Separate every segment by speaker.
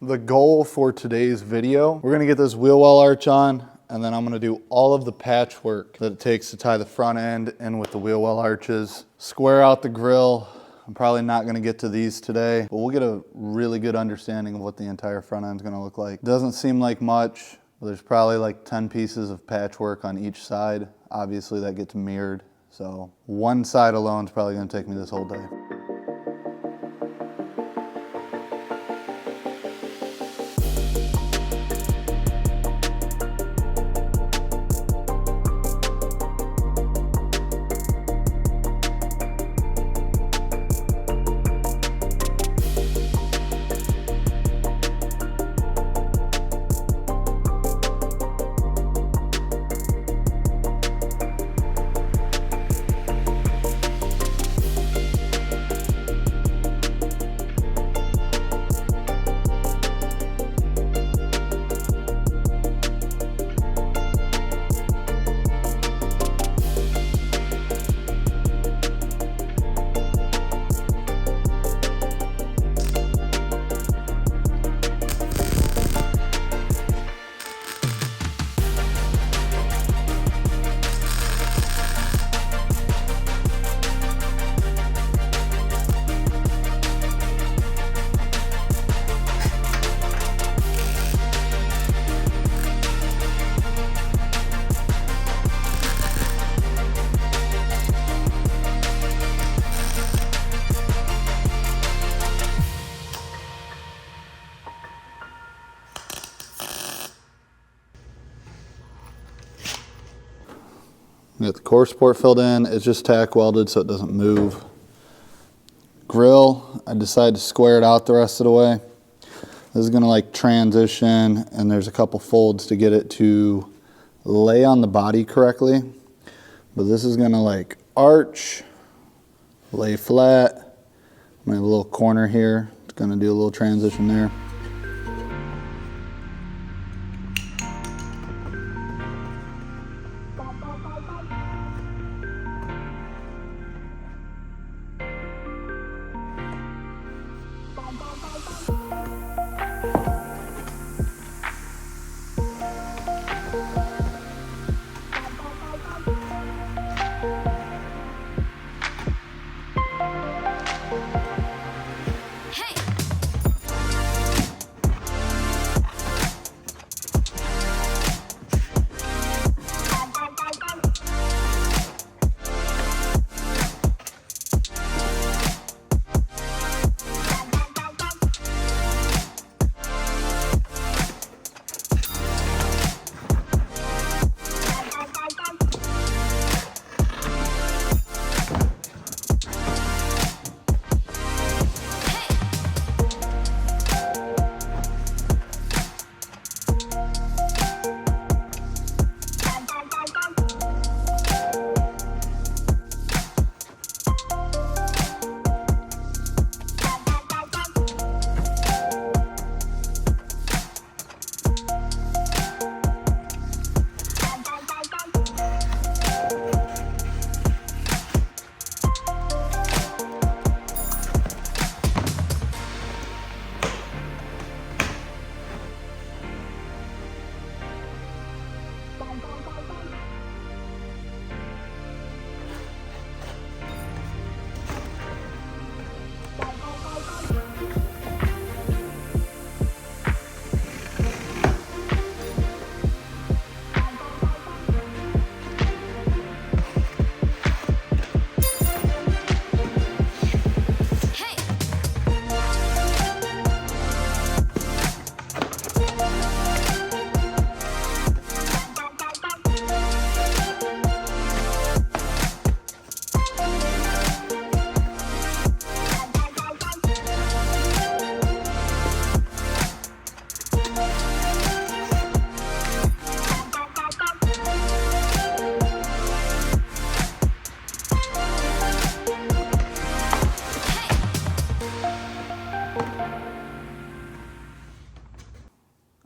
Speaker 1: The goal for today's video, we're gonna get this wheel well arch on, and then I'm gonna do all of the patchwork that it takes to tie the front end in with the wheel well arches, square out the grill. I'm probably not gonna get to these today, but we'll get a really good understanding of what the entire front end's gonna look like. Doesn't seem like much. There's probably like 10 pieces of patchwork on each side. Obviously that gets mirrored. So one side alone is probably gonna take me this whole day. We got the core support filled in. It's just tack welded so it doesn't move. Grill, I decided to square it out the rest of the way. This is gonna like transition, and there's a couple folds to get it to lay on the body correctly. But this is gonna like arch, lay flat. I'm gonna have a little corner here. It's gonna do a little transition there.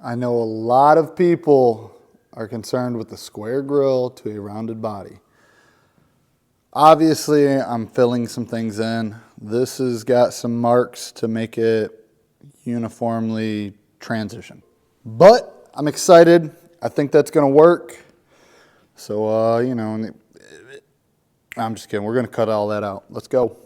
Speaker 1: I know a lot of people are concerned with the square grill to a rounded body. Obviously, I'm filling some things in. This has got some marks to make it uniformly transition. But I'm excited. I think that's gonna work. So, you know, I'm just kidding. We're gonna cut all that out. Let's go.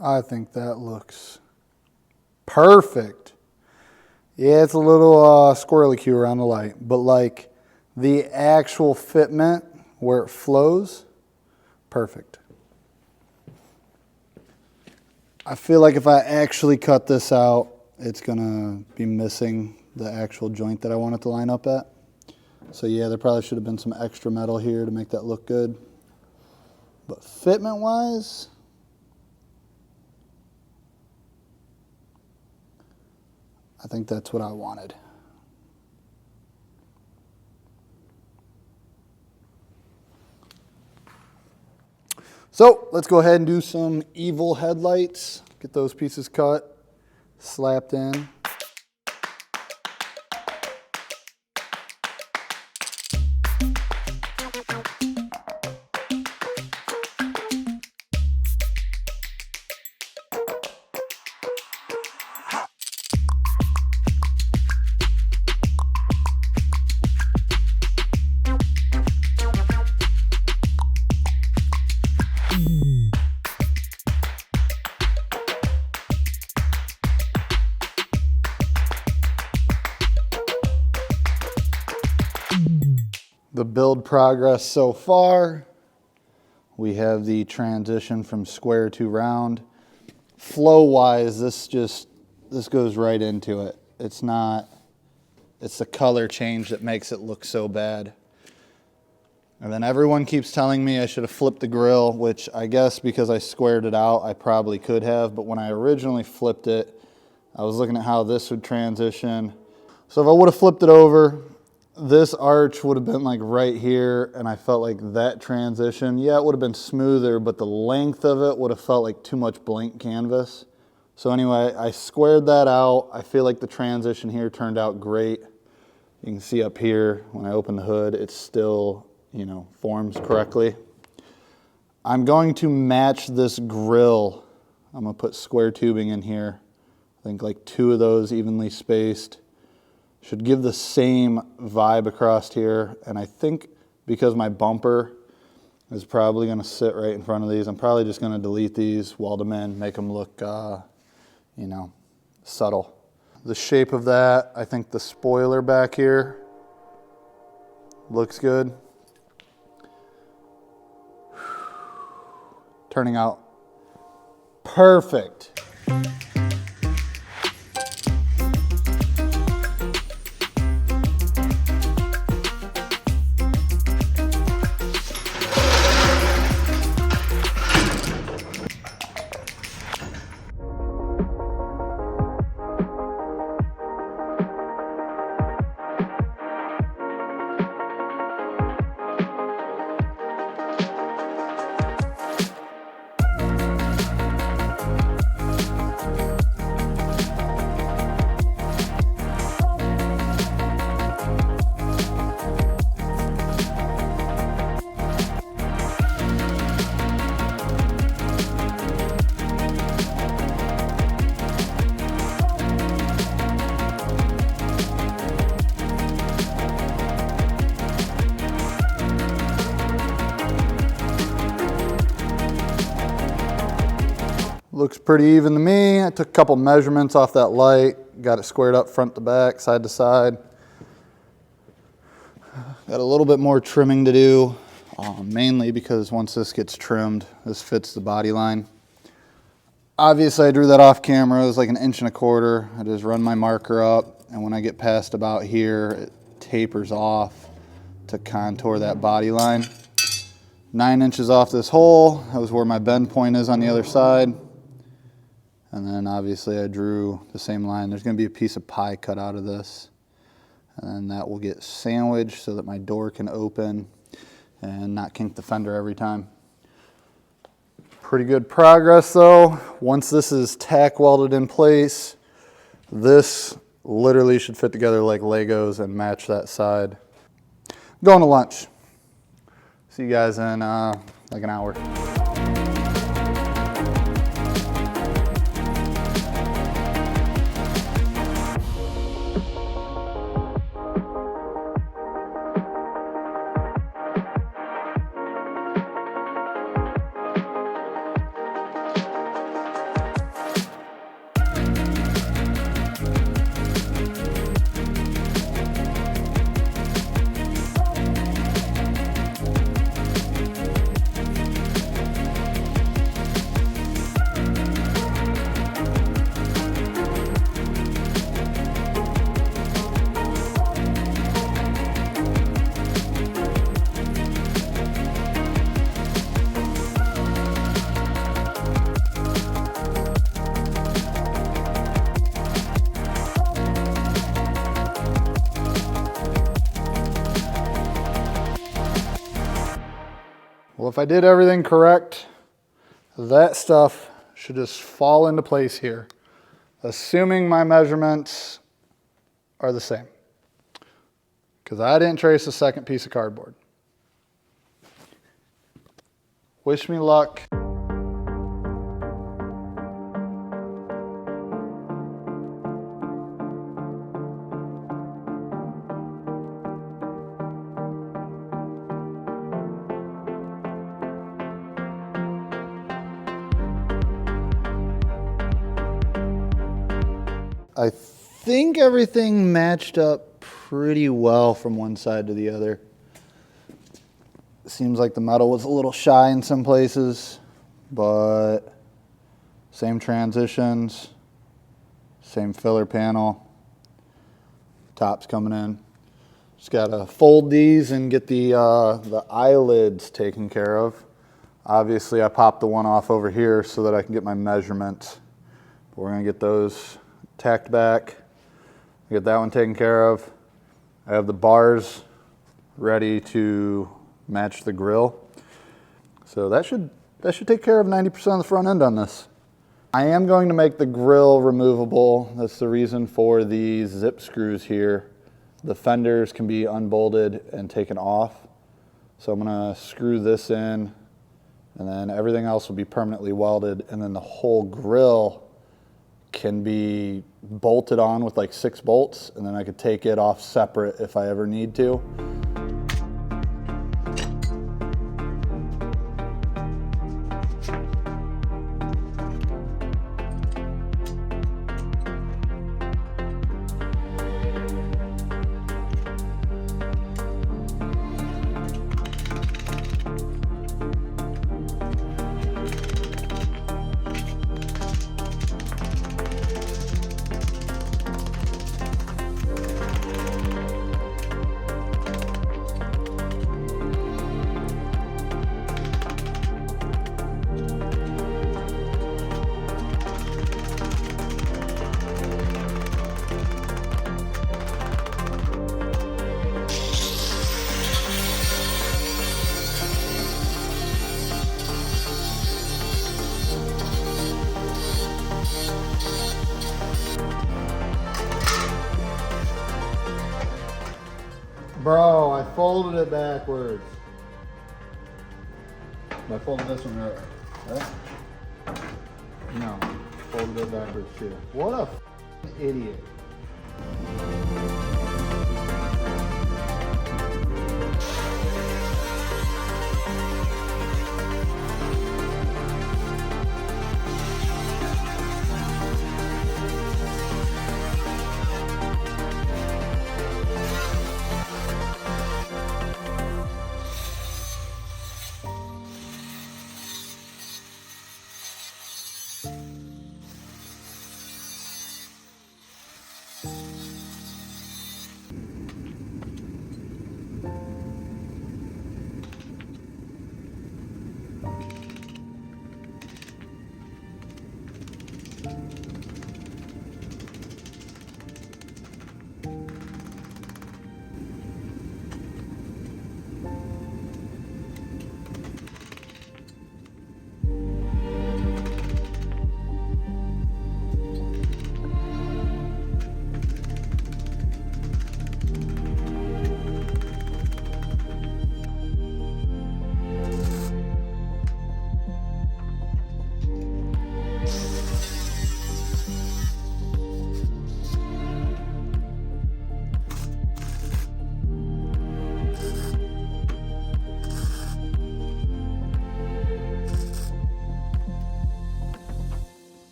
Speaker 1: I think that looks perfect. Yeah, it's a little squirrely cue around the light, but like the actual fitment where it flows, perfect. I feel like if I actually cut this out, it's gonna be missing the actual joint that I want it to line up at. So yeah, there probably should have been some extra metal here to make that look good. But fitment wise, I think that's what I wanted. So let's go ahead and do some evil headlights. Get those pieces cut, slapped in. The build progress so far, we have the transition from square to round. Flow wise, this goes right into it. It's the color change that makes it look so bad. And then everyone keeps telling me I should have flipped the grill, which I guess because I squared it out, I probably could have. But when I originally flipped it, I was looking at how this would transition. So if I would have flipped it over, this arch would have been like right here, and I felt like that transition, yeah, it would have been smoother, but the length of it would have felt like too much blank canvas. So anyway, I squared that out. I feel like the transition here turned out great. You can see up here, when I open the hood, it's still, you know, forms correctly. I'm going to match this grill. I'm gonna put square tubing in here. I think like 2 of those evenly spaced. Should give the same vibe across here. And I think because my bumper is probably gonna sit right in front of these, I'm probably just gonna delete these, weld them in, make them look, you know, subtle. The shape of that, I think the spoiler back here looks good. Turning out perfect. Looks pretty even to me. I took a couple measurements off that light, got it squared up front to back, side to side. Got a little bit more trimming to do, mainly because once this gets trimmed, this fits the body line. Obviously I drew that off camera. It was like 1.25 inches. I just run my marker up, and when I get past about here, it tapers off to contour that body line. 9 inches off this hole, that was where my bend point is on the other side. And then obviously I drew the same line. There's gonna be a piece of pie cut out of this. And then that will get sandwiched so that my door can open and not kink the fender every time. Pretty good progress though. Once this is tack welded in place, this literally should fit together like Legos and match that side. Going to lunch. See you guys in like an hour. Well, if I did everything correct, that stuff should just fall into place here, assuming my measurements are the same, because I didn't trace a second piece of cardboard. Wish me luck. I think everything matched up pretty well from one side to the other. Seems like the metal was a little shy in some places, but same transitions, same filler panel, top's coming in. Just gotta fold these and get the eyelids taken care of. Obviously I popped the one off over here so that I can get my measurements. But we're gonna get those tacked back, get that one taken care of. I have the bars ready to match the grill. So that should take care of 90% of the front end on this. I am going to make the grill removable. That's the reason for these zip screws here. The fenders can be unbolted and taken off. So I'm gonna screw this in, and then everything else will be permanently welded, and then the whole grill can be bolted on with like 6 bolts, and then I could take it off separate if I ever need to. Bro, I folded it backwards. I folded this one right? No, folded it backwards too. What a idiot.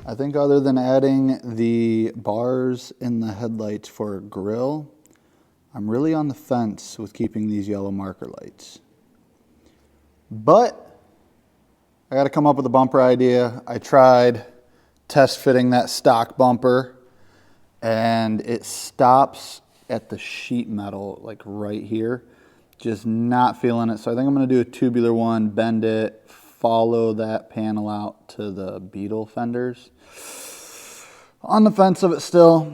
Speaker 1: I think other than adding the bars in the headlights for a grill, I'm really on the fence with keeping these yellow marker lights. But I got to come up with a bumper idea. I tried test fitting that stock bumper and it stops at the sheet metal, like right here. Just not feeling it. So I think I'm going to do a tubular one, bend it, follow that panel out to the Beetle fenders. On the fence of it still,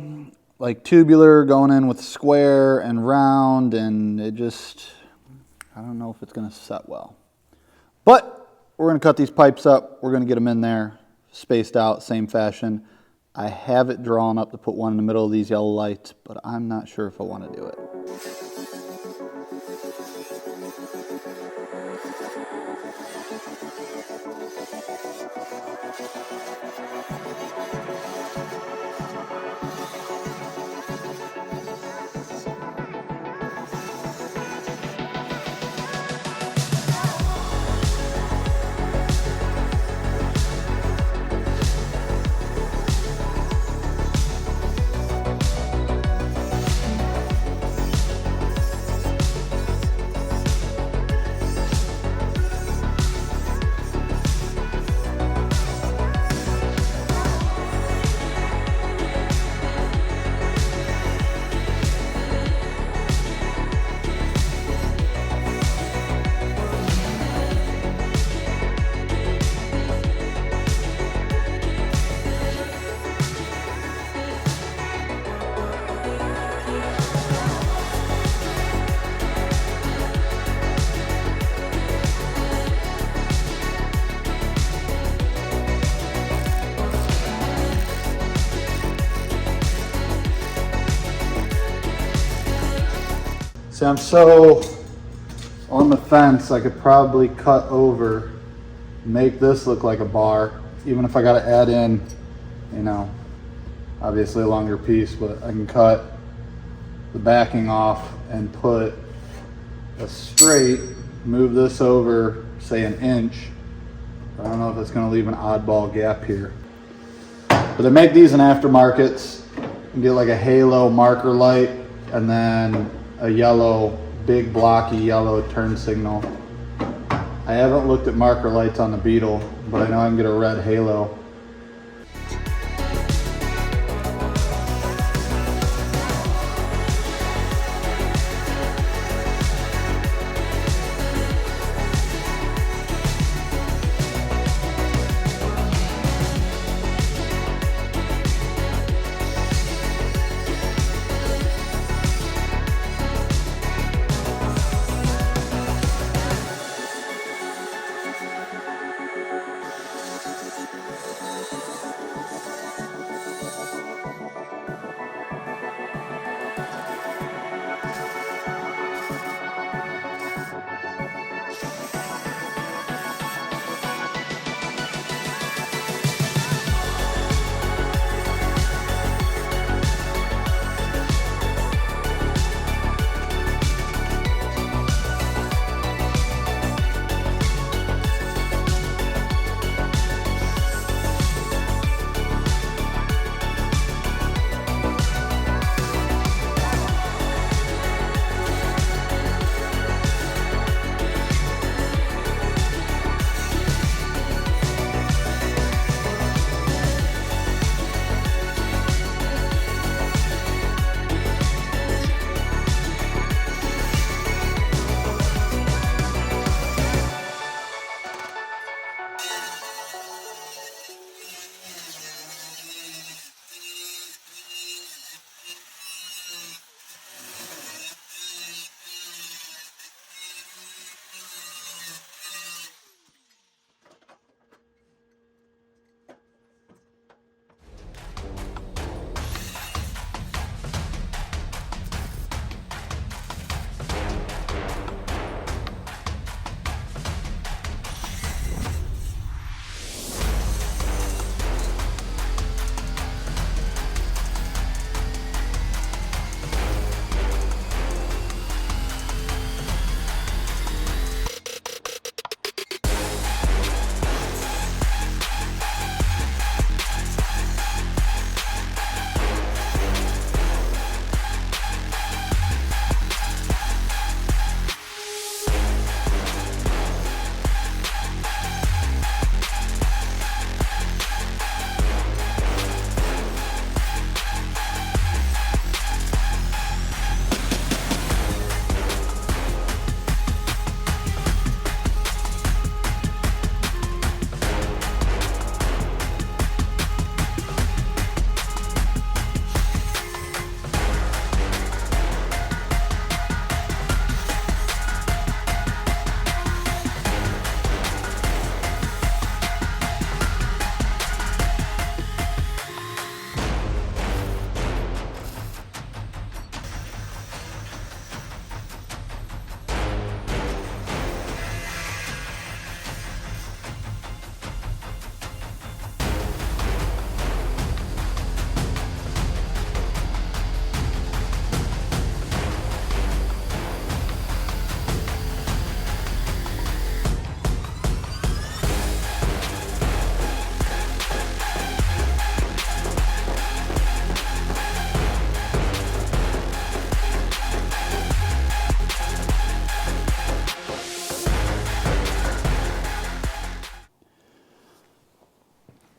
Speaker 1: like tubular going in with square and round, and it just, I don't know if it's going to set well. But we're going to cut these pipes up. We're going to get them in there, spaced out, same fashion. I have it drawn up to put one in the middle of these yellow lights, but I'm not sure if I want to do it. See, I'm so on the fence, I could probably cut over, make this look like a bar, even if I got to add in, you know, obviously a longer piece, but I can cut the backing off and put a straight, move this over, say an inch. I don't know if it's going to leave an oddball gap here. But they make these in aftermarkets. You get like a halo marker light and then a yellow, big blocky yellow turn signal. I haven't looked at marker lights on the Beetle, but I know I can get a red halo.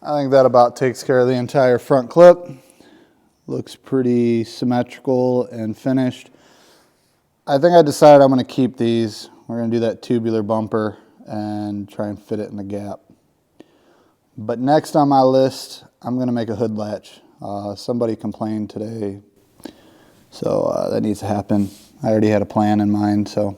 Speaker 1: I think that about takes care of the entire front clip. Looks pretty symmetrical and finished. I think I decided I'm going to keep these. We're going to do that tubular bumper and try and fit it in the gap. But next on my list, I'm going to make a hood latch. Somebody complained today, so that needs to happen. I already had a plan in mind, so.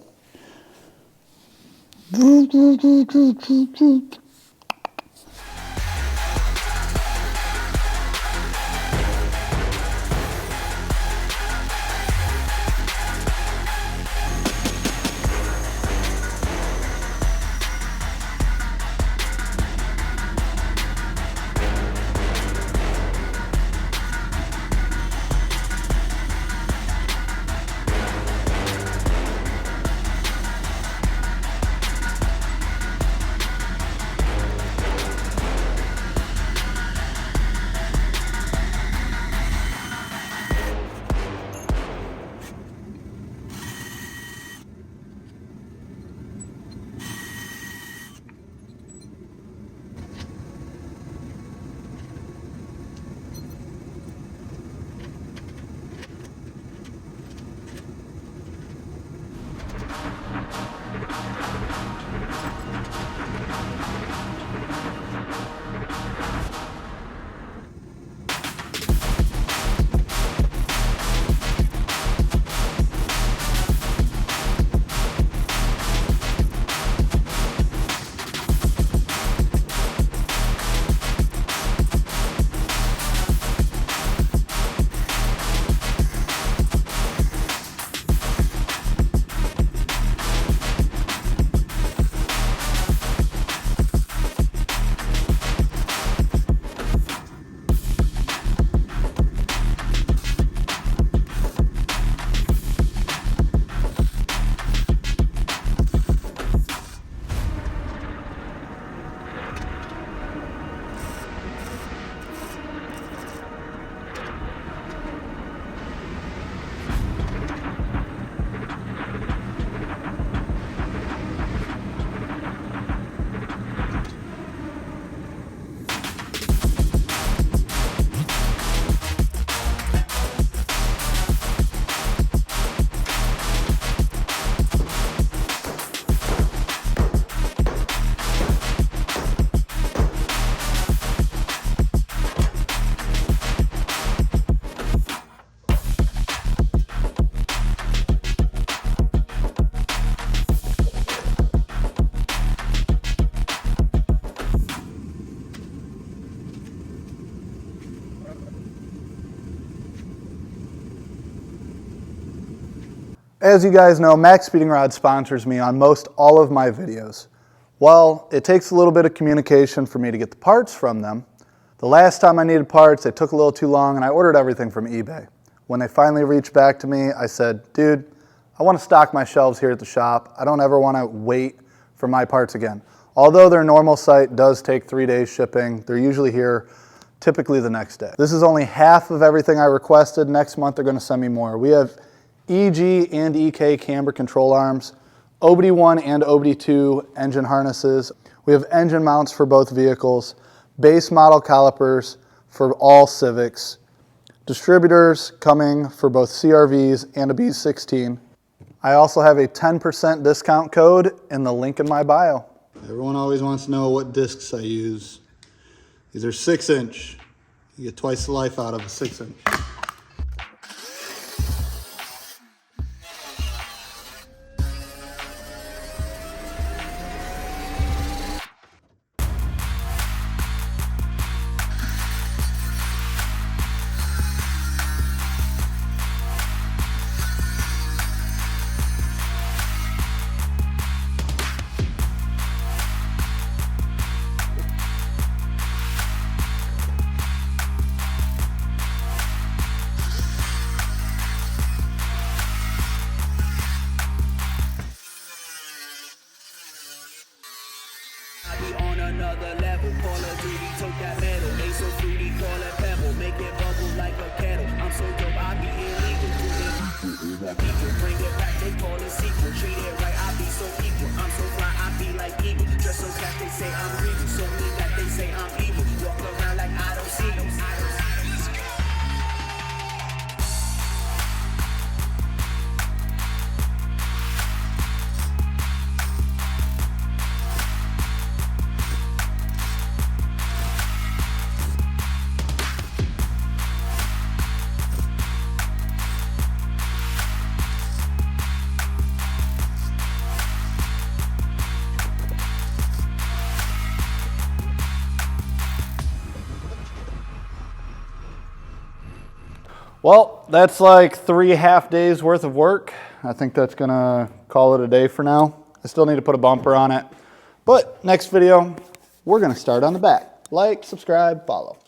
Speaker 1: As you guys know, Maxpedingrods sponsors me on most all of my videos. Well, it takes a little bit of communication for me to get the parts from them. The last time I needed parts, they took a little too long and I ordered everything from eBay. When they finally reached back to me, I said, dude, I want to stock my shelves here at the shop. I don't ever want to wait for my parts again. Although their normal site does take 3 days shipping, they're usually here typically the next day. This is only half of everything I requested. Next month they're going to send me more. We have EG and EK camber control arms, OBD1 and OBD2 engine harnesses. We have engine mounts for both vehicles, base model calipers for all Civics, distributors coming for both CRVs and a B16. I also have a 10% discount code in the link in my bio. Everyone always wants to know what discs I use. These are 6-inch. You get twice the life out of a 6-inch.
Speaker 2: Another level, Call of Duty, took that metal. They so fruity, call it pebble. Make it bubble like a kettle. I'm so dope, I be illegal. People bring it back, they call it sequel. Treat it right, I be so equal. I'm so fly, I be like eagle. Just so cat, they say I'm regal. So mean that they say I'm evil. Walk around.
Speaker 1: Well, that's like 3 half days worth of work. I think that's gonna call it a day for now. I still need to put a bumper on it. But next video, we're gonna start on the back. Like, subscribe, follow.